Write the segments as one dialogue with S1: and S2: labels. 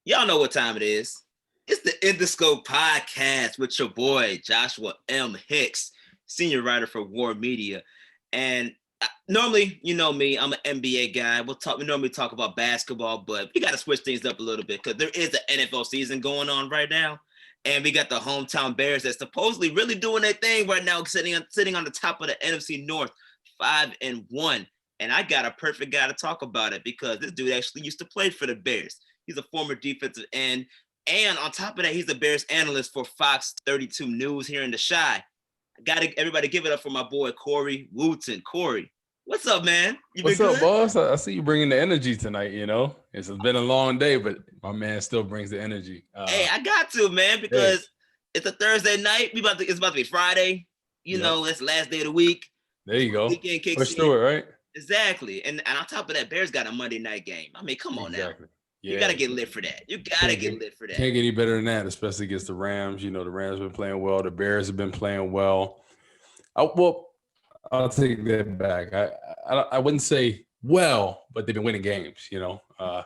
S1: Y'all know what time it is. It's the Endoscope podcast with your boy, Joshua M. Hicks, senior writer for War Media. And normally, you know me, I'm an NBA guy. We normally talk about basketball, but we got to switch things up a little bit because there is an NFL season going on right now. And we got the hometown Bears that's supposedly really doing their thing right now, sitting on the top of the NFC North, 5-1. And I got a perfect guy to talk about it because this dude actually used to play for the Bears. He's a former defensive end. And on top of that, he's a Bears analyst for Fox 32 News here in the Chi. Everybody give it up for my boy, Corey Wootton. Corey, what's up, man?
S2: What's up, boss? I see you bringing the energy tonight, It's been a long day, but my man still brings the energy.
S1: Hey, I got to, man, because it's a Thursday night. It's about to be Friday. You know, it's the last day of the week.
S2: There you go.
S1: Weekend kicks
S2: Push through it, right?
S1: Exactly. And on top of that, Bears got a Monday night game. I mean, come on now.
S2: Yeah.
S1: You got to get lit for that. Can't get
S2: any better than that, especially against the Rams. The Rams have been playing well. The Bears have been playing well. I'll take that back. I wouldn't say well, but they've been winning games,
S1: Yeah.
S2: Yeah,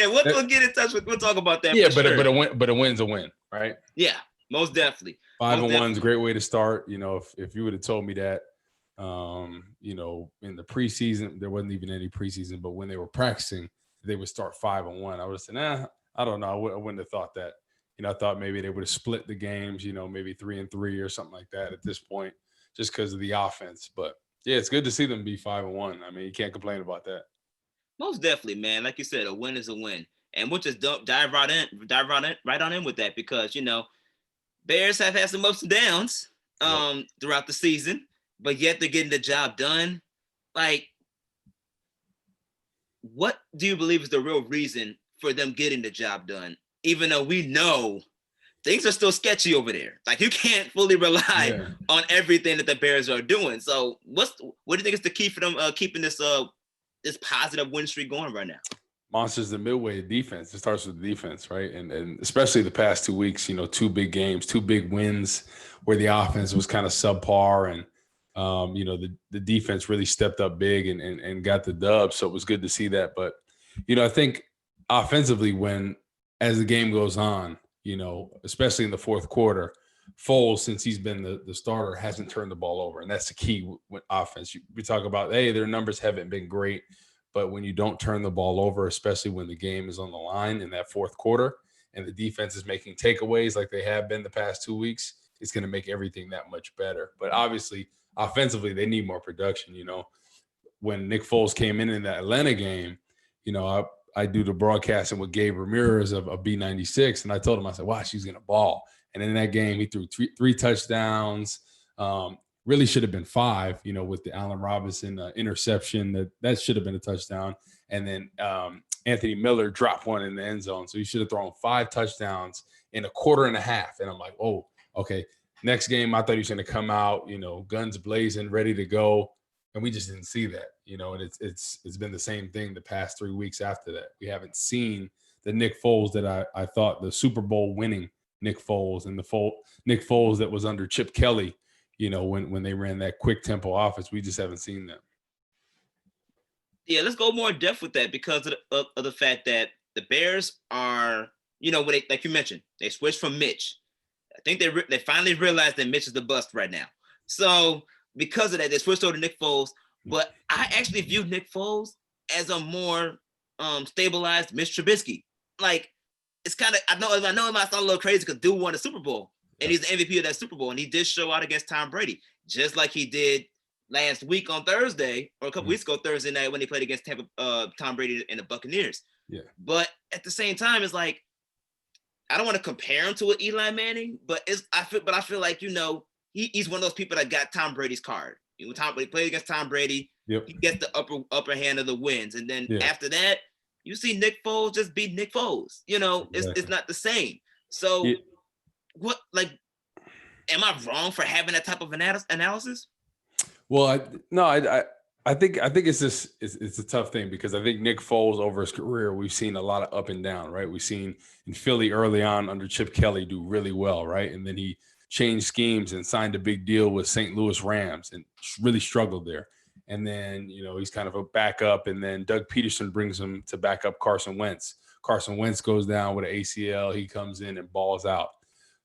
S1: we'll get in touch with. We'll talk about that.
S2: Yeah, but a win's a win, right?
S1: Yeah, most definitely.
S2: 5-1 is a great way to start. If you would have told me that, in the preseason, there wasn't even any preseason, but when they were practicing, they would start 5-1. I would have said, I don't know. I wouldn't have thought that. I thought maybe they would have split the games, maybe 3-3 or something like that at this point, just because of the offense. But yeah, it's good to see them be 5-1. I mean, you can't complain about that.
S1: Most definitely, man. Like you said, a win is a win, and we'll just dive right on in with that because Bears have had some ups and downs throughout the season, but yet they're getting the job done. Like, what do you believe is the real reason for them getting the job done? Even though we know things are still sketchy over there. Like, you can't fully rely on everything that the Bears are doing. So what do you think is the key for them keeping this positive win streak going right now?
S2: Monsters the midway defense. It starts with the defense, right? And especially the past 2 weeks, 2 big games, 2 big wins where the offense was kind of subpar and the defense really stepped up big and got the dub. So it was good to see that. But, I think offensively as the game goes on, especially in the fourth quarter, Foles, since he's been the starter, hasn't turned the ball over. And that's the key with offense. We talk about, their numbers haven't been great. But when you don't turn the ball over, especially when the game is on the line in that fourth quarter and the defense is making takeaways like they have been the past 2 weeks, it's going to make everything that much better. But obviously, offensively, they need more production. When Nick Foles came in that Atlanta game, I do the broadcasting with Gabe Ramirez of B96, and I told him, I said, watch, he's going to ball. And in that game, he threw three touchdowns. Really should have been 5, with the Allen Robinson interception. That should have been a touchdown. And then Anthony Miller dropped one in the end zone. So he should have thrown 5 touchdowns in a quarter and a half. And I'm like, oh, okay. Next game, I thought he was going to come out, guns blazing, ready to go. And we just didn't see that, and it's been the same thing the past 3 weeks after that. We haven't seen the Nick Foles that I thought, the Super Bowl winning Nick Foles, and the Nick Foles that was under Chip Kelly, when they ran that quick tempo offense. We just haven't seen that.
S1: Yeah, let's go more in depth with that because of the fact that the Bears are, when they, like you mentioned, they switched from Mitch. I think they finally realized that Mitch is the bust right now. So because of that, they switched over to Nick Foles. But I actually view Nick Foles as a more stabilized Mitch Trubisky. Like, it's kind of, I know it might sound a little crazy because dude won a Super Bowl. And he's the MVP of that Super Bowl. And he did show out against Tom Brady, just like he did last week on Thursday, or a couple weeks ago Thursday night when he played against Tom Brady and the Buccaneers.
S2: Yeah.
S1: But at the same time, it's like, I don't want to compare him to an Eli Manning, but I feel like, he's one of those people that got Tom Brady's card. When he played against Tom Brady, he gets the upper hand of the wins. And then after that, you see Nick Foles just beat Nick Foles. It's not the same. So what, like, am I wrong for having that type of analysis?
S2: Well, I think it's just it's a tough thing because I think Nick Foles over his career, we've seen a lot of up and down, right? We've seen in Philly early on under Chip Kelly do really well, right? And then he changed schemes and signed a big deal with St. Louis Rams and really struggled there. And then, he's kind of a backup. And then Doug Peterson brings him to back up Carson Wentz. Carson Wentz goes down with an ACL. He comes in and balls out.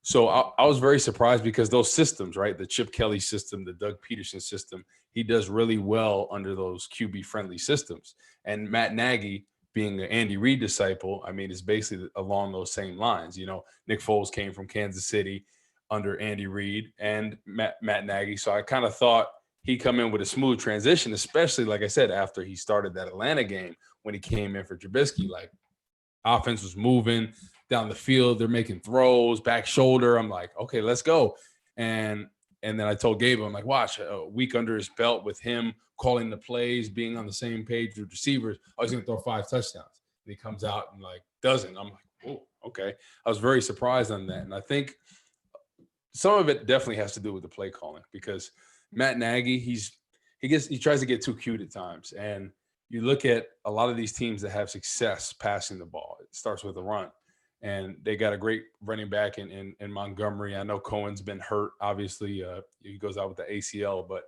S2: So I was very surprised because those systems, right? The Chip Kelly system, the Doug Peterson system, he does really well under those QB-friendly systems. And Matt Nagy, being an Andy Reid disciple, is basically along those same lines. Nick Foles came from Kansas City under Andy Reid and Matt Nagy. So I kind of thought he'd come in with a smooth transition, especially, like I said, after he started that Atlanta game when he came in for Trubisky. Like, offense was moving down the field. They're making throws, back shoulder. I'm like, okay, let's go. And then I told Gabe, I'm like, watch, a week under his belt with him calling the plays, being on the same page with receivers, I was going to throw 5 touchdowns. And he comes out and, doesn't. I'm like, oh, okay. I was very surprised on that. And I think some of it definitely has to do with the play calling because Matt Nagy, he tries to get too cute at times. And you look at a lot of these teams that have success passing the ball. It starts with a run. And they got a great running back in Montgomery. I know Cohen's been hurt. Obviously, he goes out with the ACL. But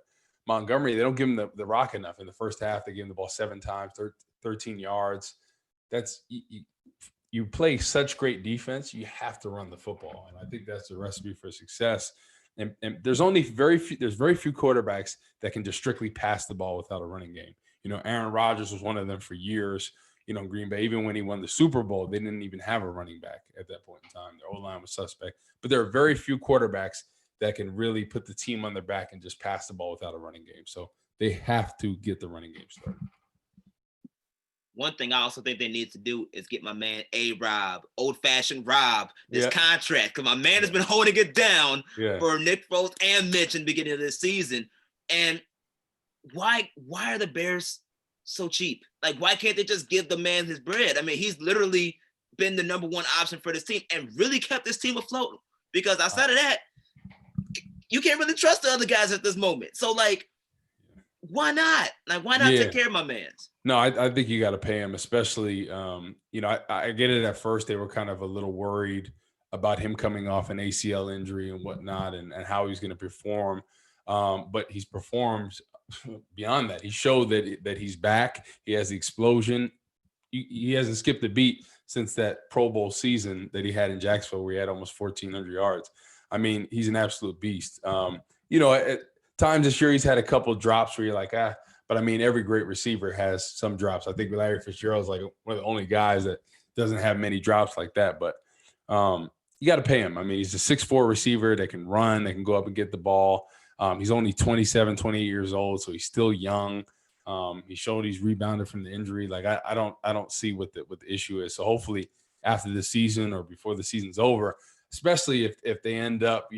S2: Montgomery, they don't give him the rock enough. In the first half, they gave him the ball 7 times, 13 yards. That's you play such great defense, you have to run the football. And I think that's the recipe for success. And there's very few quarterbacks that can just strictly pass the ball without a running game. Aaron Rodgers was one of them for years. Green Bay, even when he won the Super Bowl, they didn't even have a running back at that point in time. Their O-line was suspect. But there are very few quarterbacks that can really put the team on their back and just pass the ball without a running game. So they have to get the running game started.
S1: One thing I also think they need to do is get my man A-Rob, old-fashioned Rob, this contract. Because my man has been holding it down for Nick Foles and Mitch in the beginning of this season. And why are the Bears so cheap? Like, why can't they just give the man his bread? He's literally been the number one option for this team and really kept this team afloat. Because outside of that, you can't really trust the other guys at this moment. So, why not? Why not take care of my mans?
S2: No, I think you got to pay him, especially, I get it at first. They were kind of a little worried about him coming off an ACL injury and whatnot and how he's going to perform. But he's performed beyond that. He showed that he's back. He has the explosion. He hasn't skipped a beat since that Pro Bowl season that he had in Jacksonville where he had almost 1,400 yards. He's an absolute beast. At times this year he's had a couple of drops where you're like, but every great receiver has some drops. I think Larry Fitzgerald's like one of the only guys that doesn't have many drops like that. But you got to pay him. He's a 6'4" receiver that can run, that can go up and get the ball. He's only 27, 28 years old, so he's still young. He showed he's rebounded from the injury. I don't see what the issue is. So hopefully after the season or before the season's over, especially if they end up,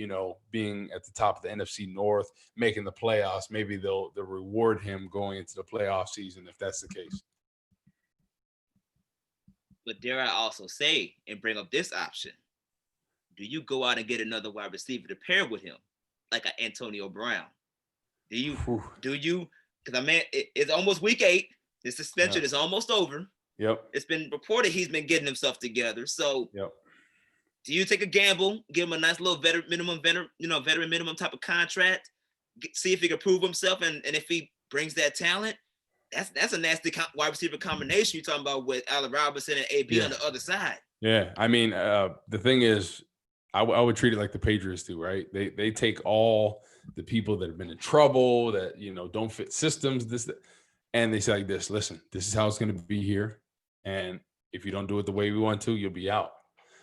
S2: being at the top of the NFC North, making the playoffs, maybe they'll reward him going into the playoff season if that's the case.
S1: But dare I also say and bring up this option? Do you go out and get another wide receiver to pair with him, like an Antonio Brown? Do you? Because it's almost week 8. His suspension is almost over.
S2: Yep.
S1: It's been reported he's been getting himself together. So do you take a gamble, give him a nice little veteran minimum type of contract, see if he can prove himself, and if he brings that talent, that's a nasty wide receiver combination you're talking about with Allen Robinson and AB on the other side.
S2: Yeah, the thing is, I would treat it like the Patriots do, right? They take all the people that have been in trouble, that don't fit systems, and they say like this: listen, this is how it's going to be here, and if you don't do it the way we want to, you'll be out.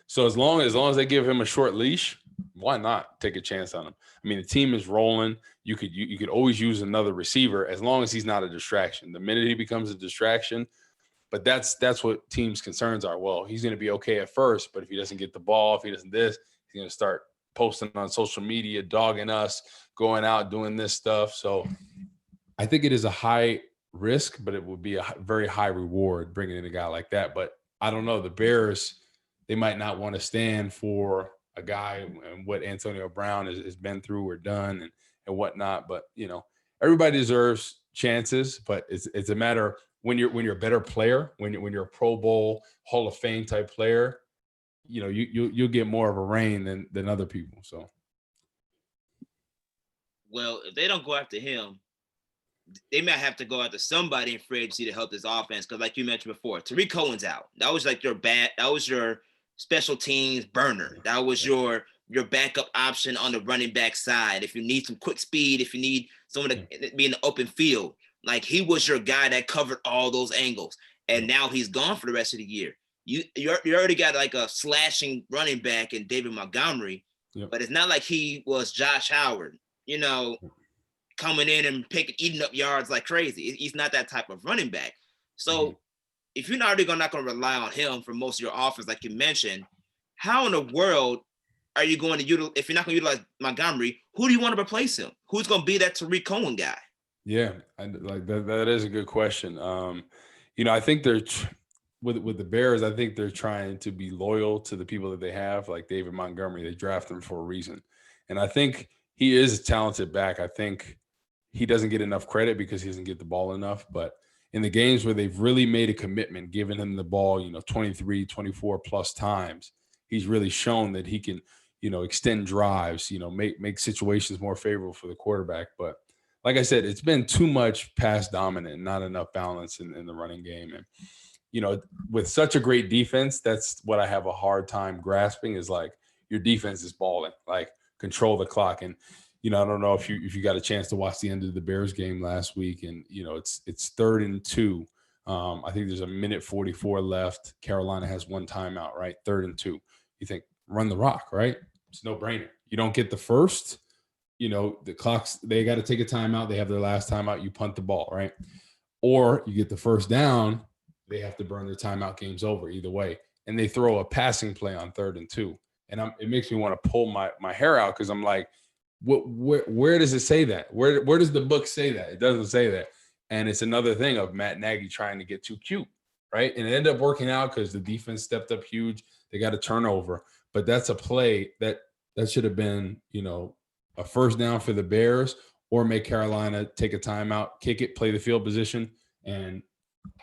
S2: So as long as they give him a short leash, why not take a chance on him? The team is rolling. You could always use another receiver as long as he's not a distraction. The minute he becomes a distraction, but that's what teams' concerns are. Well, he's going to be okay at first, but if he doesn't get the ball, if he doesn't this, he's going to start posting on social media, dogging us, going out, doing this stuff. So I think it is a high risk, but it would be a very high reward bringing in a guy like that. But I don't know. The Bears, they might not want to stand for a guy and what Antonio Brown has been through or done and whatnot. But, everybody deserves chances, but it's a matter when you're a better player, when you're a Pro Bowl, Hall of Fame type player, you'll get more of a reign than other people. So,
S1: well, if they don't go after him, they might have to go after somebody in free agency to help this offense. Because like you mentioned before, Tariq Cohen's out. That was like that was your special teams burner. That was your backup option on the running back side. If you need some quick speed, if you need someone to be in the open field, like he was your guy that covered all those angles. And now he's gone for the rest of the year. You already got like a slashing running back in David Montgomery, but it's not like he was Josh Howard, coming in and eating up yards like crazy. He's not that type of running back. So if you're not going to rely on him for most of your offense, like you mentioned, how in the world are you going to utilize, if you're not going to utilize Montgomery, who do you want to replace him? Who's going to be that Tariq Cohen guy?
S2: Yeah, like that is a good question. I think they're with the Bears, I think they're trying to be loyal to the people that they have, like David Montgomery. They draft him for a reason. And I think he is a talented back. I think he doesn't get enough credit because he doesn't get the ball enough. But in the games where they've really made a commitment, giving him the ball, 23, 24 plus times, he's really shown that he can, extend drives, make situations more favorable for the quarterback. But like I said, it's been too much pass dominant, not enough balance in the running game. And, with such a great defense, that's what I have a hard time grasping is like your defense is balling, like control the clock. And, I don't know if you got a chance to watch the end of the Bears game last week and, it's 3rd and 2. I think there's a minute 44 left. Carolina has one timeout, right? 3rd and 2. You think run the rock, right? It's no brainer. You don't get the first, the clocks, they got to take a timeout. They have their last timeout. You punt the ball, right? Or you get the first down. They have to burn their timeout. Game's over either way. And they throw a passing play on 3rd and 2. And it makes me want to pull my hair out because I'm like, where does it say that? Where does the book say that? It doesn't say that. And it's another thing of Matt Nagy trying to get too cute, right? And it ended up working out because the defense stepped up huge. They got a turnover. But that's a play that should have been, a first down for the Bears or make Carolina take a timeout, kick it, play the field position, and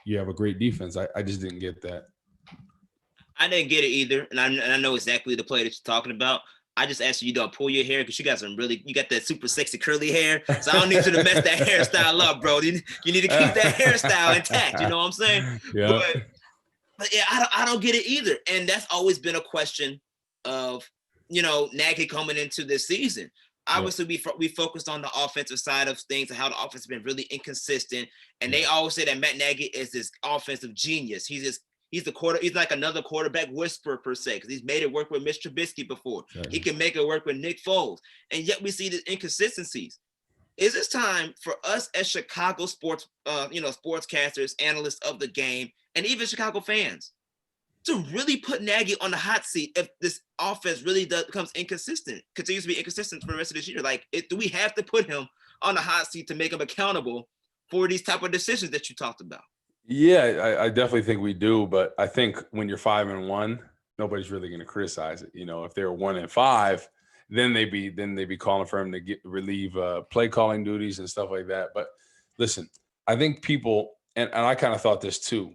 S2: you have a great defense. I just didn't get that.
S1: I didn't get it either, and I know exactly the play that you're talking about. I just asked you don't pull your hair because you got that super sexy curly hair. So I don't need you to mess that hairstyle up, bro. You need to keep that hairstyle intact. You know what I'm saying?
S2: Yeah.
S1: But yeah, I don't get it either. And that's always been a question of, Nagy coming into this season. Obviously, we focused on the offensive side of things and how the offense has been really inconsistent. And they always say that Matt Nagy is this offensive genius. He's like another quarterback whisperer per se, because he's made it work with Mitch Trubisky before. He can make it work with Nick Foles. And yet we see these inconsistencies. Is this time for us as Chicago sports, sportscasters, analysts of the game, and even Chicago fans to really put Nagy on the hot seat if this offense really continues to be inconsistent for the rest of this year? Like, do we have to put him on the hot seat to make him accountable for these type of decisions that you talked about?
S2: Yeah, I definitely think we do. But I think when you're 5-1, nobody's really going to criticize it. If they're 1-5, then they'd be calling for him to relieve play calling duties and stuff like that. But listen, I think people, and I kind of thought this too.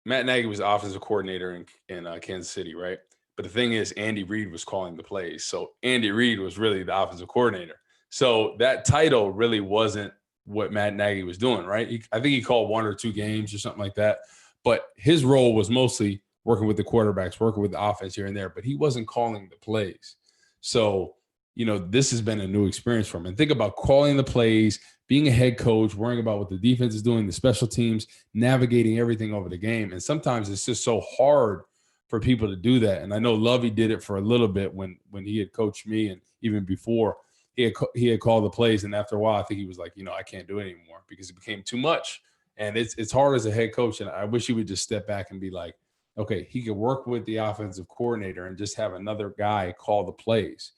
S2: Matt Nagy was the offensive coordinator in Kansas City, right? But the thing is, Andy Reid was calling the plays. So Andy Reid was really the offensive coordinator. So that title really wasn't what Matt Nagy was doing, right? I think he called 1 or 2 games or something like that. But his role was mostly working with the quarterbacks, working with the offense here and there. But he wasn't calling the plays. So, this has been a new experience for him. And think about calling the plays, being a head coach, worrying about what the defense is doing, the special teams, navigating everything over the game. And sometimes it's just so hard for people to do that. And I know Lovey did it for a little bit when he had coached me, and even before he had called the plays. And after a while, I think he was like, I can't do it anymore because it became too much. And it's hard as a head coach. And I wish he would just step back and be like, okay, he could work with the offensive coordinator and just have another guy call the plays.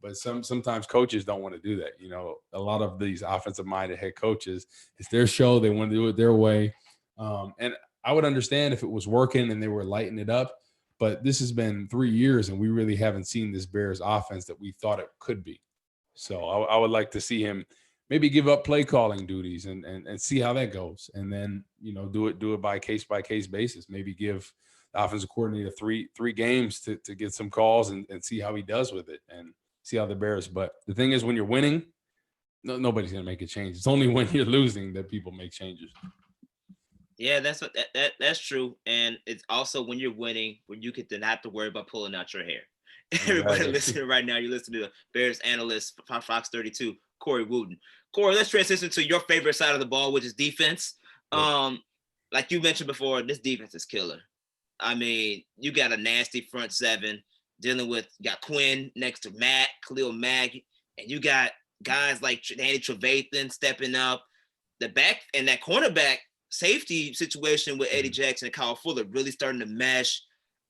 S2: But sometimes coaches don't want to do that. A lot of these offensive-minded head coaches, it's their show. They want to do it their way. And I would understand if it was working and they were lighting it up. But this has been 3 years, and we really haven't seen this Bears offense that we thought it could be. So I would like to see him maybe give up play calling duties and see how that goes. And then, do it by case basis. Maybe give the offensive coordinator three games to get some calls and see how he does with it and see how the Bears. But the thing is, when you're winning, nobody's going to make a change. It's only when you're losing that people make changes.
S1: Yeah, that's true. And it's also when you're winning, when you get to not have to worry about pulling out your hair. Everybody
S2: Exactly.
S1: listening right now, you listen to the Bears analyst, Fox 32, Corey Wootton. Corey, let's transition to your favorite side of the ball, which is defense.
S2: Yep.
S1: Like you mentioned before, this defense is killer. I mean, you got a nasty front seven dealing with, you got Quinn next to Matt, Khalil Mack, and you got guys like Danny Trevathan stepping up. The back and that cornerback safety situation with Eddie Jackson and Kyle Fuller really starting to mesh.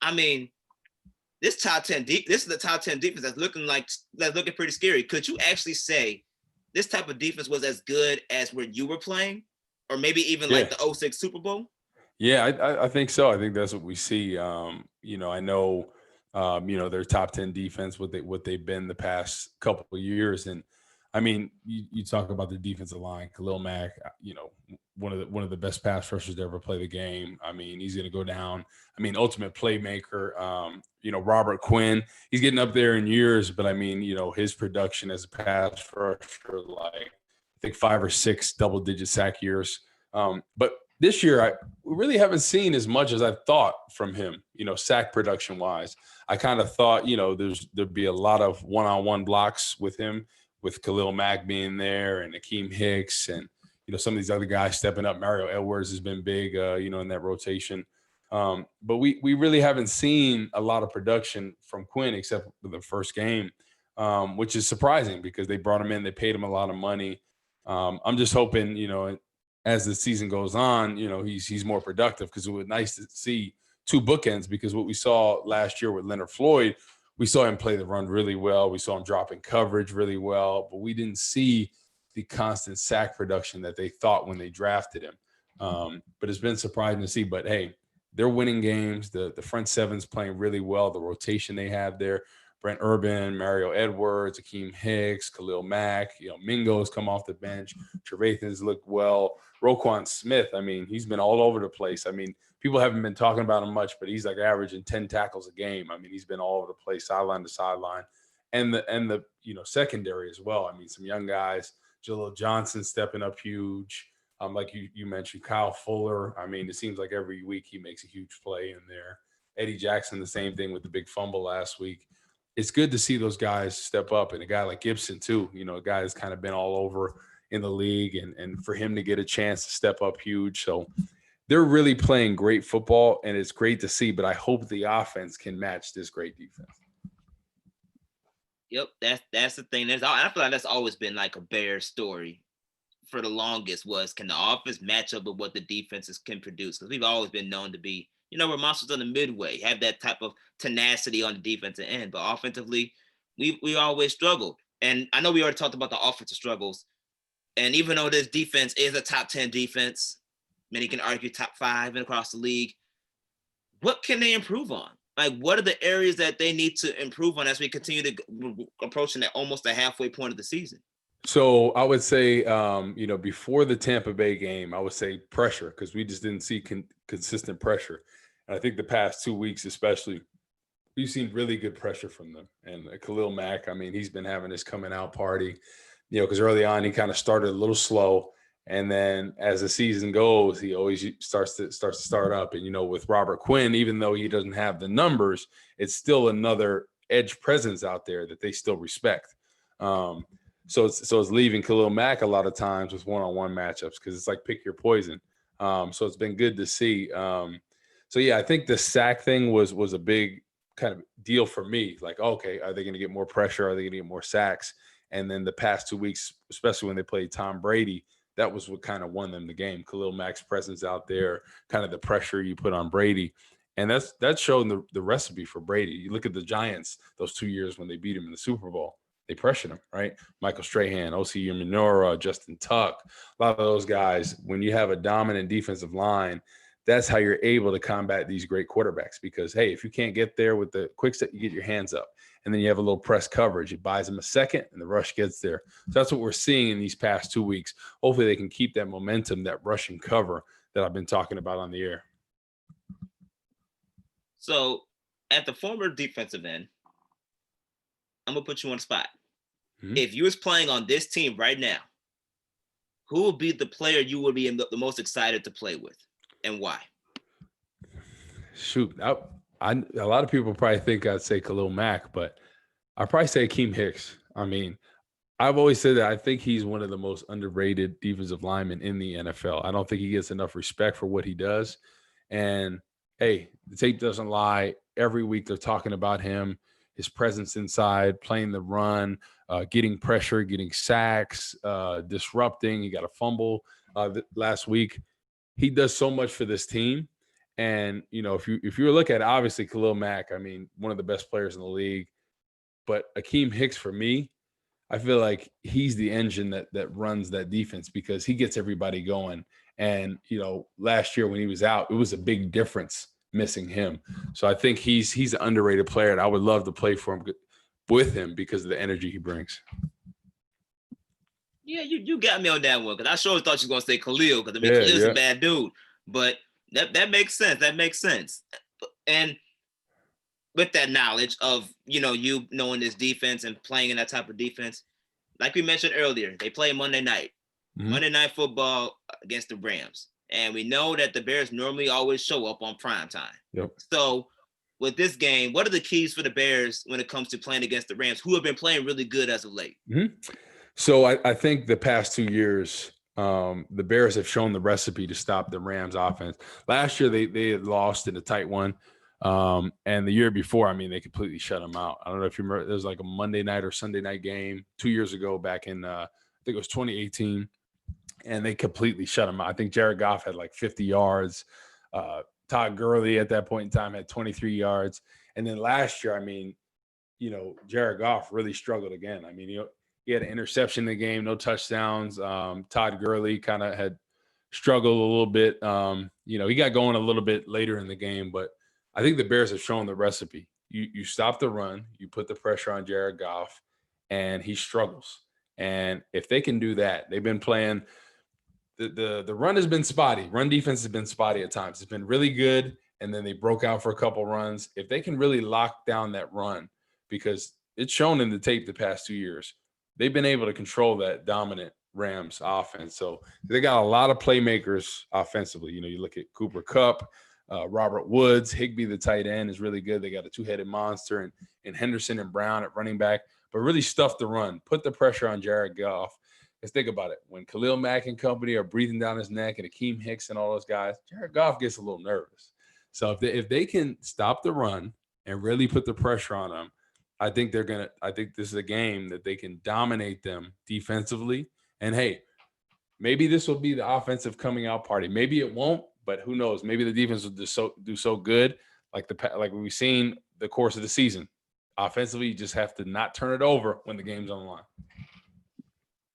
S1: I mean, this is the top 10 defense that's looking pretty scary. Could you actually say this type of defense was as good as where you were playing, or maybe even like the 06 Super Bowl?
S2: Yeah, I think so. I think that's what we see. I know, their top 10 defense, what they've been the past couple of years. And I mean, you talk about the defensive line, Khalil Mack, one of the best pass rushers to ever play the game. I mean, he's going to go down. I mean, ultimate playmaker. Robert Quinn, he's getting up there in years, but I mean, his production as a pass rusher, like I think 5 or 6 double-digit sack years. But this year, we really haven't seen as much as I thought from him, sack production wise. I kind of thought, there'd be a lot of one-on-one blocks with him, with Khalil Mack being there and Akeem Hicks and, some of these other guys stepping up. Mario Edwards has been big, in that rotation. But we really haven't seen a lot of production from Quinn except for the first game, which is surprising because they brought him in, they paid him a lot of money. I'm just hoping, as the season goes on, he's more productive, because it was nice to see 2 bookends, because what we saw last year with Leonard Floyd, we saw him play the run really well. We saw him drop in coverage really well, but we didn't see the constant sack production that they thought when they drafted him. But it's been surprising to see. But hey, they're winning games. The front seven's playing really well. The rotation they have there, Brent Urban, Mario Edwards, Akeem Hicks, Khalil Mack, Mingo's come off the bench. Trevathan's looked well. Roquan Smith, I mean, he's been all over the place. I mean, people haven't been talking about him much, but he's like averaging 10 tackles a game. I mean, he's been all over the place, sideline to sideline. And the secondary as well. I mean, some young guys, Jaleel Johnson stepping up huge. Like you mentioned, Kyle Fuller. I mean, it seems like every week he makes a huge play in there. Eddie Jackson, the same thing with the big fumble last week. It's good to see those guys step up, and a guy like Gibson too, a guy that's kind of been all over in the league, and for him to get a chance to step up huge. So they're really playing great football, and it's great to see, but I hope the offense can match this great defense.
S1: Yep, that's the thing. I feel like that's always been like a Bears story for the longest, was can the offense match up with what the defenses can produce? Because we've always been known to be, we're monsters on the midway, have that type of tenacity on the defensive end. But offensively, we always struggled. And I know we already talked about the offensive struggles. And even though this defense is a top 10 defense, many can argue top 5 and across the league, what can they improve on? Like, what are the areas that they need to improve on as we continue to approaching that almost the halfway point of the season?
S2: So I would say, before the Tampa Bay game, I would say pressure, because we just didn't see consistent pressure. And I think the past 2 weeks, especially, we've seen really good pressure from them. And Khalil Mack, I mean, he's been having this coming out party, because early on he kind of started a little slow. And then as the season goes, he always starts to start up. And, with Robert Quinn, even though he doesn't have the numbers, it's still another edge presence out there that they still respect. So it's leaving Khalil Mack a lot of times with one-on-one matchups, because it's like pick your poison. So it's been good to see. So yeah, I think the sack thing was a big kind of deal for me. Like, okay, are they going to get more pressure? Are they going to get more sacks? And then the past 2 weeks, especially when they played Tom Brady, that was what kind of won them the game. Khalil Mack's presence out there, kind of the pressure you put on Brady. And that's showing the recipe for Brady. You look at the Giants those 2 years when they beat him in the Super Bowl. They pressured him, right? Michael Strahan, O.C. Umenora, Justin Tuck, a lot of those guys. When you have a dominant defensive line, that's how you're able to combat these great quarterbacks. Because, hey, if you can't get there with the quick set, you get your hands up. And then you have a little press coverage. It buys them a second, and the rush gets there. So that's what we're seeing in these past 2 weeks. Hopefully they can keep that momentum, that rush and cover that I've been talking about on the air.
S1: So at the former defensive end, I'm going to put you on the spot. Mm-hmm. If you was playing on this team right now, who would be the player you would be the most excited to play with, and why?
S2: Shoot, a lot of people probably think I'd say Khalil Mack, but I'd probably say Akeem Hicks. I mean, I've always said that I think he's one of the most underrated defensive linemen in the NFL. I don't think he gets enough respect for what he does. And hey, the tape doesn't lie. Every week they're talking about him, his presence inside, playing the run, getting pressure, getting sacks, disrupting. He got a fumble last week. He does so much for this team. And if you look at it, obviously Khalil Mack, I mean, one of the best players in the league. But Akeem Hicks, for me, I feel like he's the engine that runs that defense because he gets everybody going. And last year when he was out, it was a big difference missing him. So I think he's an underrated player, and I would love to play for him with him because of the energy he brings.
S1: Yeah, you got me on that one because I sure thought you were gonna say Khalil because Khalil's a bad dude, but that makes sense. That makes sense. And with that knowledge of you knowing this defense and playing in that type of defense, like we mentioned earlier, they play Monday night, Monday Night Football against the Rams, and we know that the Bears normally always show up on prime time.
S2: Yep.
S1: So with this game, what are the keys for the Bears when it comes to playing against the Rams, who have been playing really good as of late?
S2: So I think the past 2 years, the Bears have shown the recipe to stop the Rams offense. Last year, they had lost in a tight one. And the year before, I mean, they completely shut them out. I don't know if you remember, there was like a Monday night or Sunday night game 2 years ago back in, I think it was 2018, and they completely shut them out. I think Jared Goff had like 50 yards. Todd Gurley at that point in time had 23 yards. And then last year, I mean, Jared Goff really struggled again. I mean, he had an interception in the game, no touchdowns. Todd Gurley kind of had struggled a little bit. He got going a little bit later in the game, but I think the Bears have shown the recipe. You stop the run, you put the pressure on Jared Goff, and he struggles. And if they can do that, they've been playing the run has been spotty. Run defense has been spotty at times. It's been really good, and then they broke out for a couple runs. If they can really lock down that run, because it's shown in the tape the past 2 years, they've been able to control that dominant Rams offense. So they got a lot of playmakers offensively. You look at Cooper Kupp, Robert Woods, Higbee, the tight end, is really good. They got a two-headed monster and Henderson and Brown at running back, but really stuff the run, put the pressure on Jared Goff. Let's think about it. When Khalil Mack and company are breathing down his neck and Akeem Hicks and all those guys, Jared Goff gets a little nervous. So if they can stop the run and really put the pressure on them, I think this is a game that they can dominate them defensively. And hey, maybe this will be the offensive coming out party. Maybe it won't, but who knows? Maybe the defense will do so good, like we've seen the course of the season. Offensively, you just have to not turn it over when the game's on the line.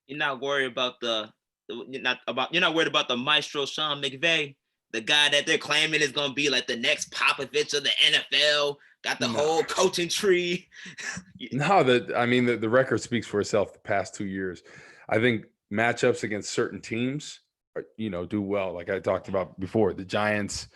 S1: You're not worried about you're not worried about the maestro Sean McVay, the guy that they're claiming is gonna be like the next Popovich of the NFL. Got the whole coaching tree.
S2: No, the record speaks for itself the past 2 years. I think matchups against certain teams, do well. Like I talked about before, the Giants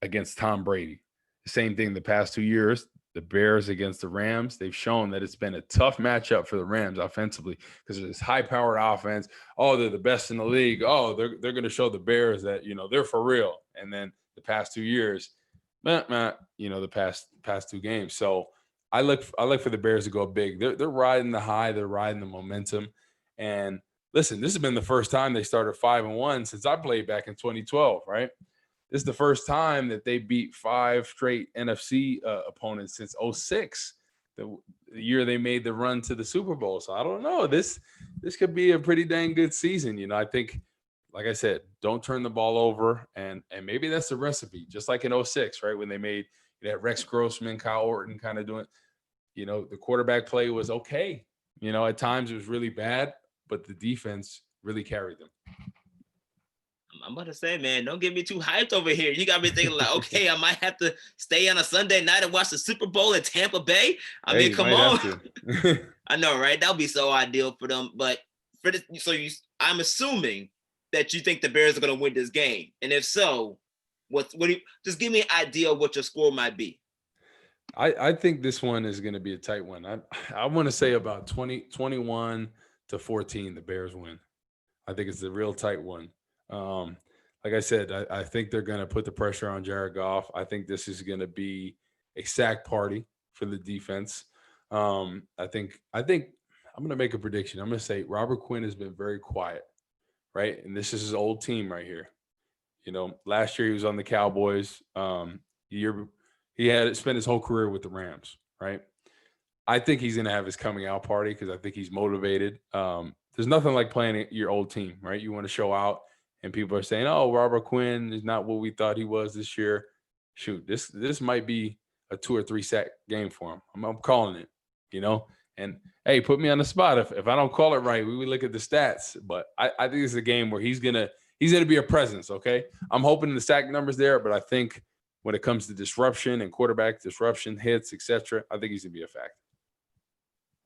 S2: against Tom Brady. Same thing the past 2 years. The Bears against the Rams, they've shown that it's been a tough matchup for the Rams offensively because of this high-powered offense. Oh, they're the best in the league. Oh, they're going to show the Bears that, they're for real. And then the past 2 years, the past two games. So I look for the Bears to go big. They're riding the high. They're riding the momentum. And listen, this has been the first time they started 5-1 since I played back in 2012, right? This is the first time that they beat 5 straight NFC opponents since 2006, the year they made the run to the Super Bowl. So I don't know. This could be a pretty dang good season. I think, like I said, don't turn the ball over, and maybe that's the recipe. Just like in 2006, right, when they made that Rex Grossman, Kyle Orton kind of doing, the quarterback play was okay. At times it was really bad, but the defense really carried them.
S1: I'm about to say, man, don't get me too hyped over here. You got me thinking like, okay, I might have to stay on a Sunday night and watch the Super Bowl in Tampa Bay. I mean, come on. I know, right? That would be so ideal for them. But I'm assuming that you think the Bears are going to win this game. And if so, just give me an idea of what your score might be.
S2: I think this one is going to be a tight one. I want to say about 21-14, the Bears win. I think it's a real tight one. Like I said, I think they're going to put the pressure on Jared Goff. I think this is going to be a sack party for the defense. I think I'm going to make a prediction. I'm going to say Robert Quinn has been very quiet, right? And this is his old team right here. Last year he was on the Cowboys. The year he had spent his whole career with the Rams, right? I think he's going to have his coming out party because I think he's motivated. There's nothing like playing your old team, right? You want to show out, and people are saying, "Oh, Robert Quinn is not what we thought he was this year." Shoot, this might be a 2 or 3 sack game for him. I'm calling it, And hey, put me on the spot if I don't call it right. We look at the stats, but I think it's a game where he's gonna be a presence. Okay, I'm hoping the sack numbers there, but I think when it comes to disruption and quarterback disruption, hits, etc., I think he's gonna be a factor.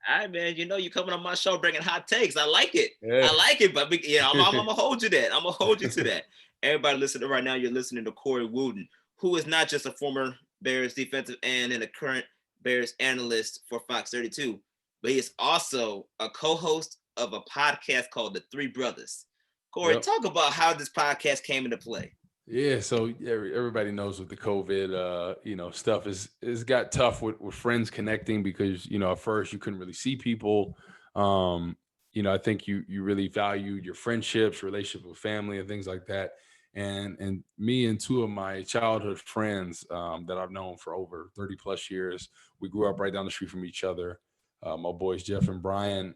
S1: All right, man. You coming on my show bringing hot takes. I like it.
S2: Yeah.
S1: I like it, but I'm gonna hold you that. I'm gonna hold you to that. Everybody listening right now, you're listening to Corey Wootton, who is not just a former Bears defensive end and a current Bears analyst for Fox 32, but he is also a co-host of a podcast called The Three Brothers. Corey, talk about how this podcast came into play.
S2: Yeah, so everybody knows with the COVID, stuff is got tough with friends connecting because at first you couldn't really see people. I think you really valued your friendships, relationship with family, and things like that. And me and 2 of my childhood friends that I've known for over 30 plus years, we grew up right down the street from each other. My boys Jeff and Brian,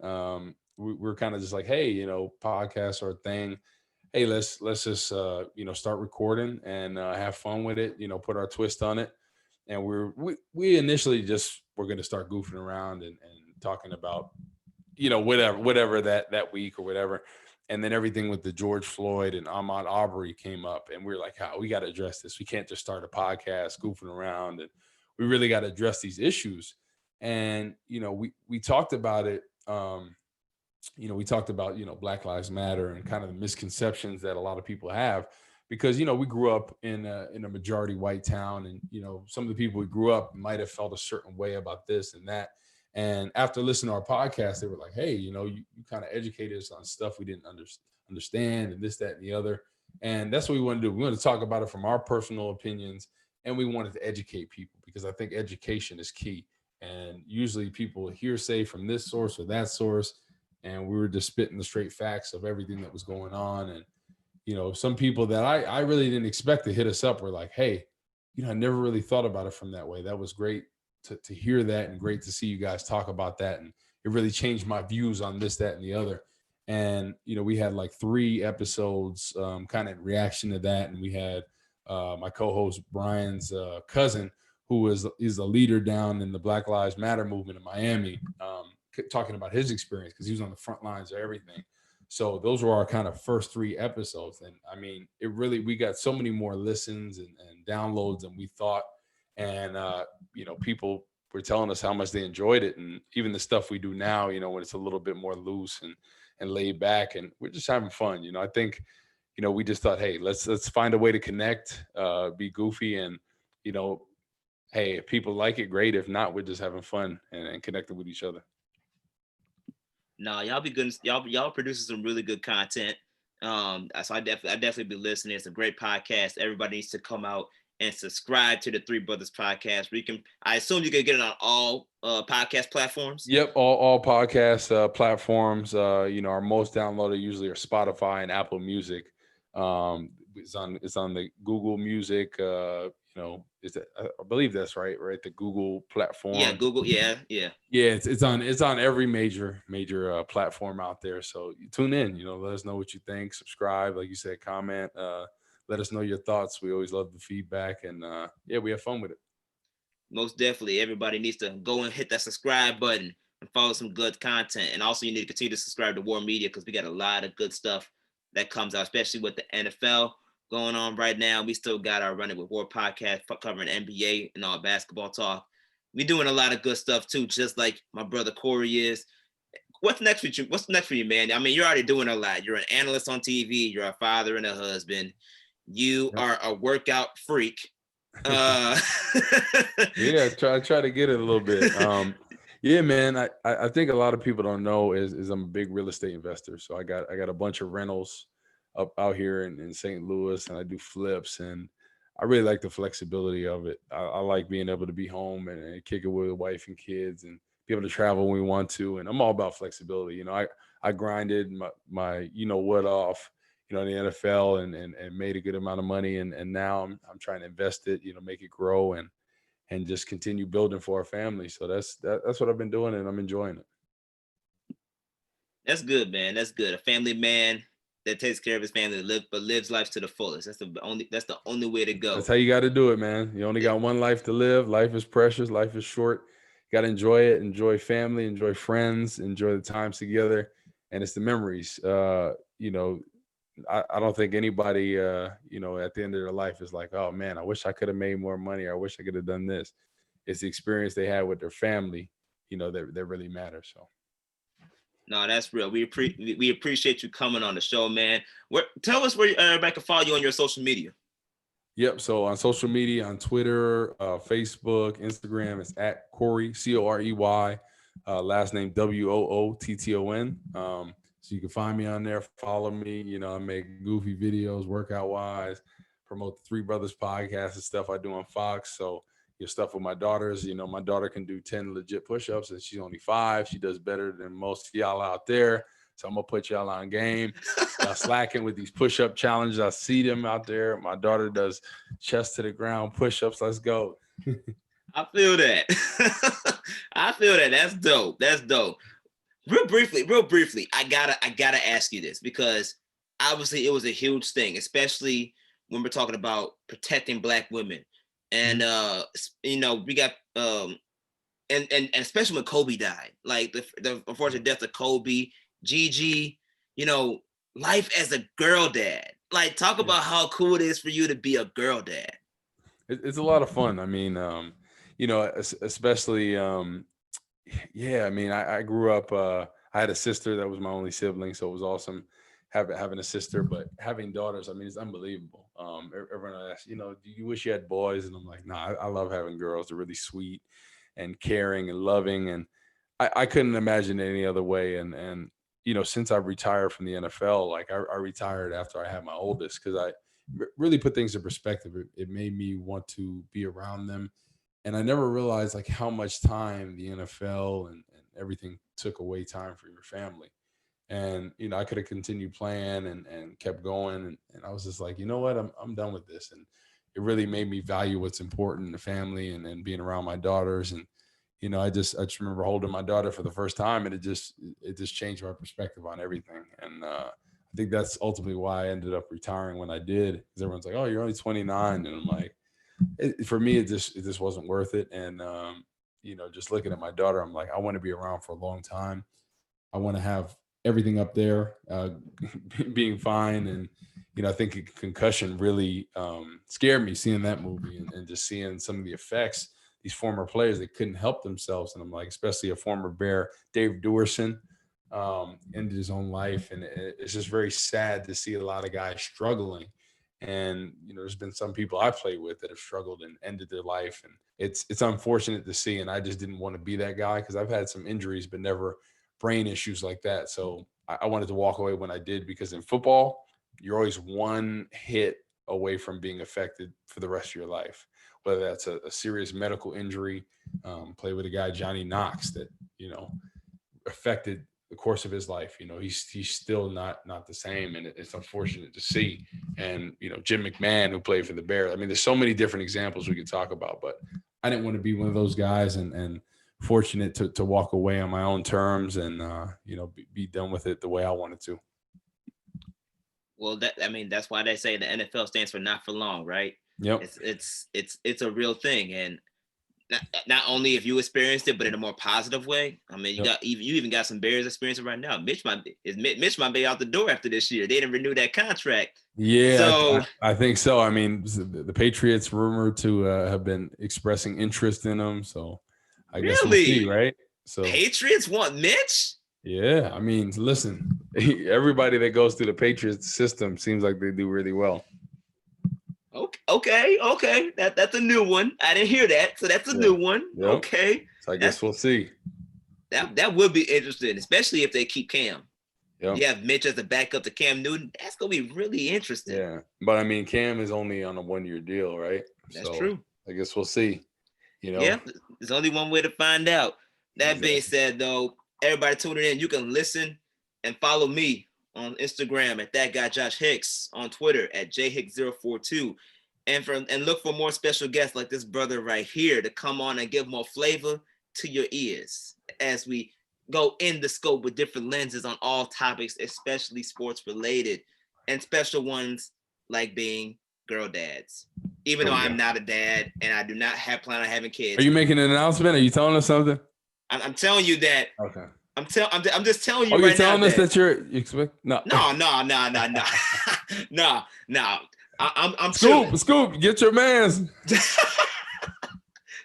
S2: we're kind of just like, hey, podcasts are a thing. Hey, let's just start recording and have fun with it. Put our twist on it. And we initially just were going to start goofing around and talking about whatever that week or whatever. And then everything with the George Floyd and Ahmaud Arbery came up, and we were like, we got to address this. We can't just start a podcast goofing around, and we really got to address these issues. And we talked about it. We talked about, Black Lives Matter and kind of the misconceptions that a lot of people have because, we grew up in a majority white town and, some of the people we grew up might have felt a certain way about this and that. And after listening to our podcast, they were like, hey, you kind of educated us on stuff we didn't understand and this, that, and the other. And that's what we want to do. We want to talk about it from our personal opinions, and we wanted to educate people because I think education is key. And usually people hearsay from this source or that source. And we were just spitting the straight facts of everything that was going on. And, some people that I really didn't expect to hit us up were like, hey, I never really thought about it from that way. That was great to hear that and great to see you guys talk about that. And it really changed my views on this, that, and the other. And, we had like 3 episodes kind of in reaction to that. And we had my co-host Brian's cousin, who is a leader down in the Black Lives Matter movement in Miami, talking about his experience because he was on the front lines of everything. So those were our kind of first 3 episodes. And I mean, we got so many more listens and downloads than we thought. And, people were telling us how much they enjoyed it. And even the stuff we do now, when it's a little bit more loose and laid back and we're just having fun. I think, we just thought, hey, let's find a way to connect, be goofy. And, hey, if people like it, great. If not, we're just having fun and connecting with each other.
S1: No, y'all be good. Y'all producing some really good content. So I definitely be listening. It's a great podcast. Everybody needs to come out and subscribe to the Three Brothers podcast. I assume you can get it on all podcast platforms.
S2: Yep, all podcast platforms. Our most downloaded usually are Spotify and Apple Music. It's on the Google Music. I believe that's right? The Google platform.
S1: Yeah, Google. Yeah.
S2: Yeah, it's on every major platform out there. So you tune in. Let us know what you think. Subscribe, like you said, comment. Let us know your thoughts. We always love the feedback, and we have fun with it.
S1: Most definitely, everybody needs to go and hit that subscribe button and follow some good content. And also, you need to continue to subscribe to War Media because we got a lot of good stuff that comes out, especially with the NFL going on right now. We still got our Running with War podcast covering NBA and all basketball talk. We're doing a lot of good stuff too, just like my brother Corey is. What's next for you? What's next for you, man? I mean, you're already doing a lot. You're an analyst on TV. You're a father and a husband. You are a workout freak.
S2: Yeah, try to get it a little bit. Yeah, man. I think a lot of people don't know is I'm a big real estate investor. So I got a bunch of rentals up out here in St. Louis, and I do flips, and I really like the flexibility of it. I like being able to be home and kick it with the wife and kids and be able to travel when we want to. And I'm all about flexibility. I grinded my what off, in the NFL and made a good amount of money, and now I'm trying to invest it, make it grow and just continue building for our family. So that's what I've been doing, and I'm enjoying it.
S1: That's good, man. That's good. A family man that takes care of his family, but lives life to the fullest. That's the only way to
S2: That's
S1: go.
S2: how you got to do it, man. You only got one life to live. Life is precious. Life is short. You got to enjoy it. Enjoy family. Enjoy friends. Enjoy the times together. And it's the memories. I don't think anybody, at the end of their life is like, oh man, I wish I could have made more money. Or I wish I could have done this. It's the experience they had with their family, that really matters. So.
S1: No, that's real. We appreciate you coming on the show, man. Tell us where everybody can follow you on your social media.
S2: Yep. So on social media, on Twitter, Facebook, Instagram, it's at Corey, Corey. Last name Wootton. So you can find me on there, follow me. I make goofy videos, workout wise, promote the Three Brothers podcast and stuff I do on Fox. So your stuff with my daughters, my daughter can do 10 legit push-ups and she's only 5. She does better than most of y'all out there. So I'm gonna put y'all on game. Y'all slacking with these push-up challenges. I see them out there. My daughter does chest to the ground push-ups. Let's go.
S1: I feel that. I feel that. That's dope. That's dope. Real briefly, I gotta ask you this because obviously it was a huge thing, especially when we're talking about protecting Black women. And we got and especially when Kobe died, like the unfortunate death of Kobe, Gigi, life as a girl dad. Like, talk about how cool it is for you to be a girl dad.
S2: It's a lot of fun. I mean, especially, I mean, I grew up. I had a sister that was my only sibling, so it was awesome having a sister. But having daughters, I mean, it's unbelievable. Everyone asks, do you wish you had boys? And I'm like, nah, I love having girls. They're really sweet and caring and loving, and I couldn't imagine it any other way. And since I've retired from the NFL, like I retired after I had my oldest because I really put things in perspective. It made me want to be around them, and I never realized like how much time the NFL and everything took away time for your family. And I could have continued playing and kept going, and I was just like, you know what, I'm done with this. And it really made me value what's important, the family and being around my daughters. And I just remember holding my daughter for the first time, and it just changed my perspective on everything. And I think that's ultimately why I ended up retiring when I did, because everyone's like, oh, you're only 29. And I'm like, for me, it just wasn't worth it. And just looking at my daughter, I'm like, I want to be around for a long time. I want to have everything up there, being fine. And I think concussion really scared me, seeing that movie and just seeing some of the effects. These former players, they couldn't help themselves, and I'm like, especially a former Bear, Dave Duerson, ended his own life, and it's just very sad to see a lot of guys struggling. And there's been some people I played with that have struggled and ended their life, and it's unfortunate to see. And I just didn't want to be that guy because I've had some injuries, but never brain issues like that. So I wanted to walk away when I did, because in football, you're always one hit away from being affected for the rest of your life, whether that's a serious medical injury. Play with a guy, Johnny Knox, that affected the course of his life. He's still not the same, and it's unfortunate to see. And Jim McMahon, who played for the Bears. I mean, there's so many different examples we could talk about, but I didn't want to be one of those guys, and fortunate to walk away on my own terms and be done with it the way I wanted to.
S1: Well, that's why they say the NFL stands for not for long, right?
S2: Yep.
S1: It's a real thing, and not only if you experienced it, but in a more positive way. I mean, you even got some Bears experience right now. Mitch might be out the door after this year. They didn't renew that contract.
S2: Yeah,
S1: so
S2: I think so. I mean, the Patriots rumored to have been expressing interest in him, so I guess we'll see, right? So
S1: Patriots want Mitch?
S2: Yeah, I mean, listen, everybody that goes through the Patriots system seems like they do really well.
S1: Okay. That's a new one. I didn't hear that, so that's a new one.
S2: Yep.
S1: Okay.
S2: So I guess we'll see.
S1: That would be interesting, especially if they keep Cam.
S2: Yep.
S1: You have Mitch as a backup to Cam Newton. That's gonna be really interesting.
S2: Yeah, but I mean, Cam is only on a 1-year deal, right?
S1: That's
S2: So
S1: true.
S2: I guess we'll see.
S1: Yeah, there's only one way to find out. That being said, though, everybody tuning in, you can listen and follow me on Instagram at that guy Josh Hicks, on Twitter at jhicks042, and look for more special guests like this brother right here to come on and give more flavor to your ears as we go in the scope with different lenses on all topics, especially sports related, and special ones like being girl dads. Even though I'm not a dad and I do not have plan on having kids.
S2: Are you making an announcement? Are you telling us something?
S1: I'm telling you that.
S2: Okay.
S1: I'm just telling you
S2: right now.
S1: You're
S2: telling us that you expect no.
S1: No. I'm
S2: Scoop, get your mans.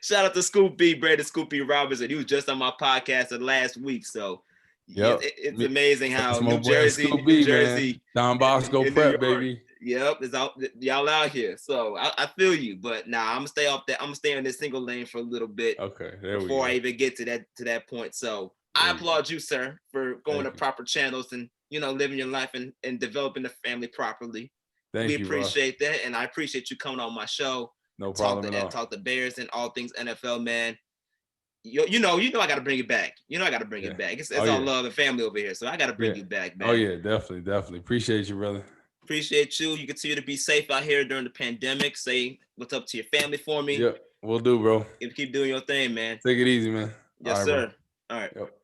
S1: Shout out to Scoop B, Brandon Scoop B Robinson. He was just on my podcast last week. So it's amazing how New Jersey,
S2: Don Bosco prep, baby.
S1: Yep, it's out, y'all out here. So I feel you, but I'm gonna stay off that. I'm gonna stay in this single lane for a little bit.
S2: Okay,
S1: before I even get to that point. So I applaud you, sir, for going to proper channels and living your life and developing the family properly. We appreciate that, and I appreciate you coming on my show.
S2: No problem at all.
S1: Talk the Bears and all things NFL, man. You know I got to bring it back. I got to bring it back. It's all love and family over here, so I got to bring you back, man.
S2: Oh yeah, definitely. Appreciate you, brother.
S1: Appreciate you. You continue to be safe out here during the pandemic. Say what's up to your family for me.
S2: Yep, we'll do, bro.
S1: Keep doing your thing, man.
S2: Take it easy, man.
S1: Yes, sir. All right.
S2: Yep.